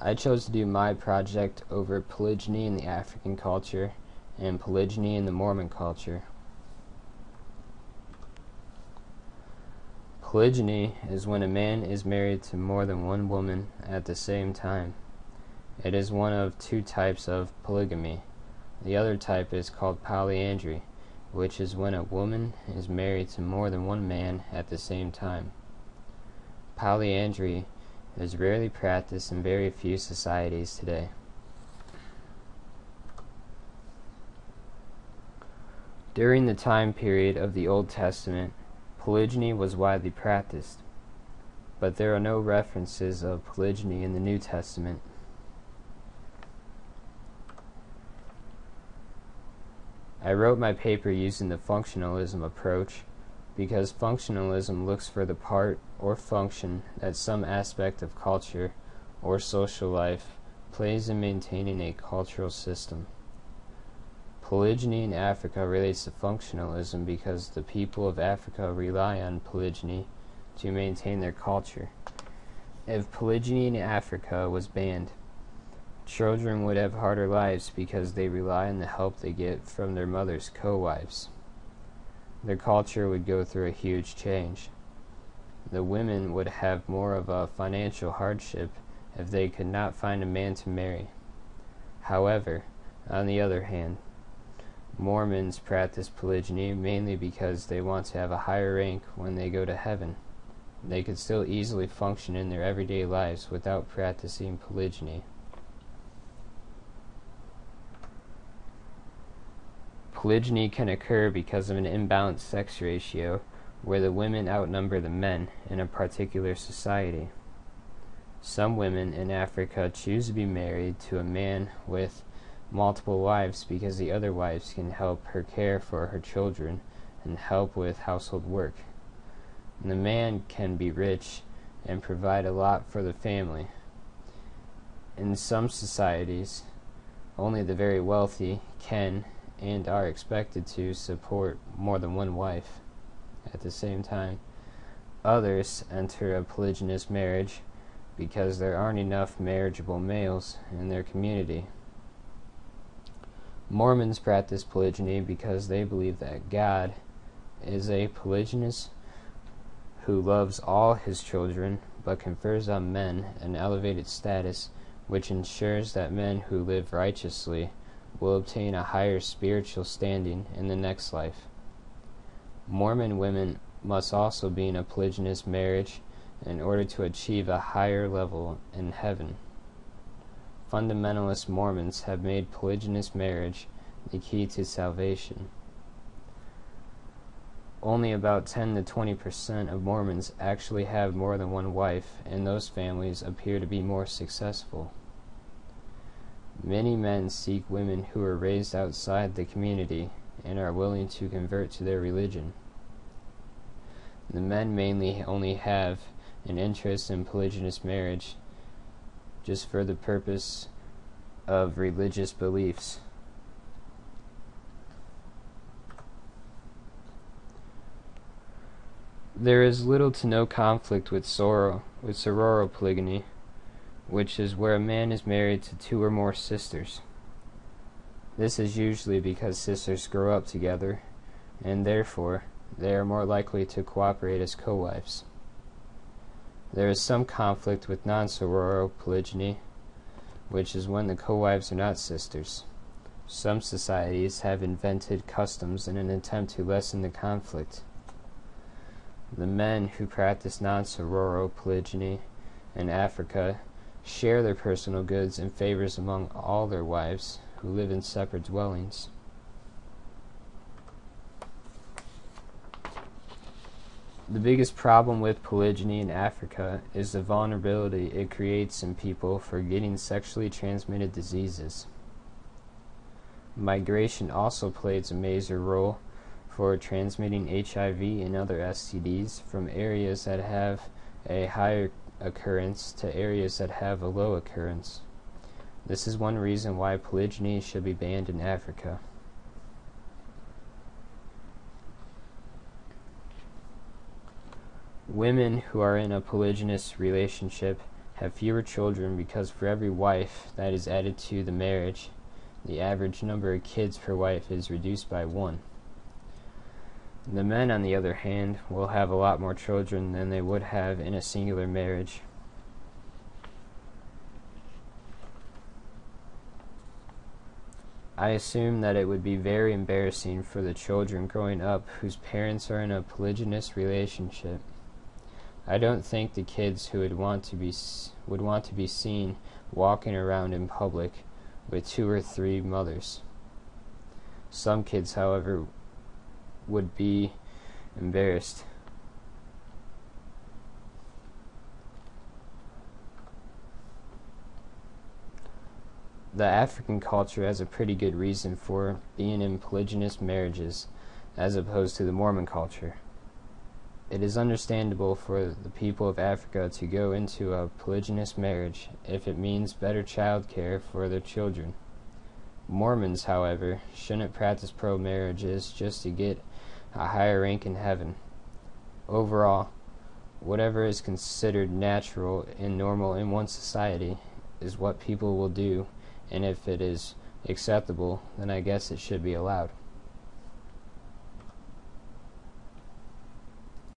I chose to do my project over polygyny in the African culture and polygyny in the Mormon culture. Polygyny is when a man is married to more than one woman at the same time. It is one of two types of polygamy. The other type is called polyandry, which is when a woman is married to more than one man at the same time. Polyandry is rarely practiced in very few societies today. During the time period of the Old Testament, polygyny was widely practiced, but there are no references of polygyny in the New Testament. I wrote my paper using the functionalism approach because functionalism looks for the part or function that some aspect of culture or social life plays in maintaining a cultural system. Polygyny in Africa relates to functionalism because the people of Africa rely on polygyny to maintain their culture. If polygyny in Africa was banned, children would have harder lives because they rely on the help they get from their mother's co-wives. Their culture would go through a huge change. The women would have more of a financial hardship if they could not find a man to marry. However, on the other hand, Mormons practice polygyny mainly because they want to have a higher rank when they go to heaven. They could still easily function in their everyday lives without practicing polygyny. Polygyny can occur because of an imbalanced sex ratio where the women outnumber the men in a particular society. Some women in Africa choose to be married to a man with multiple wives because the other wives can help her care for her children and help with household work. And the man can be rich and provide a lot for the family. In some societies, only the very wealthy can and are expected to support more than one wife at the same time. Others enter a polygynous marriage because there aren't enough marriageable males in their community. Mormons practice polygyny because they believe that God is a polygynist who loves all his children but confers on men an elevated status which ensures that men who live righteously will obtain a higher spiritual standing in the next life. Mormon women must also be in a polygynous marriage in order to achieve a higher level in heaven. Fundamentalist Mormons have made polygynous marriage the key to salvation. Only about 10 to 20% of Mormons actually have more than one wife, and those families appear to be more successful. Many men seek women who are raised outside the community and are willing to convert to their religion. The men mainly only have an interest in polygynous marriage just for the purpose of religious beliefs. There is little to no conflict with sororal polygamy, which is where a man is married to two or more sisters. This is usually because sisters grow up together, and therefore they are more likely to cooperate as co-wives. There is some conflict with non-sororal polygyny, which is when the co-wives are not sisters. Some societies have invented customs in an attempt to lessen the conflict. The men who practice non-sororal polygyny in Africa share their personal goods and favors among all their wives who live in separate dwellings. The biggest problem with polygyny in Africa is the vulnerability it creates in people for getting sexually transmitted diseases. Migration also plays a major role for transmitting HIV and other STDs from areas that have a higher occurrence to areas that have a low occurrence. This is one reason why polygyny should be banned in Africa. Women who are in a polygynous relationship have fewer children because for every wife that is added to the marriage, the average number of kids per wife is reduced by 1. The men, on the other hand, will have a lot more children than they would have in a singular marriage. I assume that it would be very embarrassing for the children growing up whose parents are in a polygynous relationship. I don't think the kids who would want to be seen walking around in public with 2 or 3 mothers. Some kids, however, would be embarrassed. The African culture has a pretty good reason for being in polygynous marriages as opposed to the Mormon culture. It is understandable for the people of Africa to go into a polygynous marriage if it means better child care for their children. Mormons, however, shouldn't practice pro-marriages just to get a higher rank in heaven. Overall, whatever is considered natural and normal in one society is what people will do, and if it is acceptable, then I guess it should be allowed.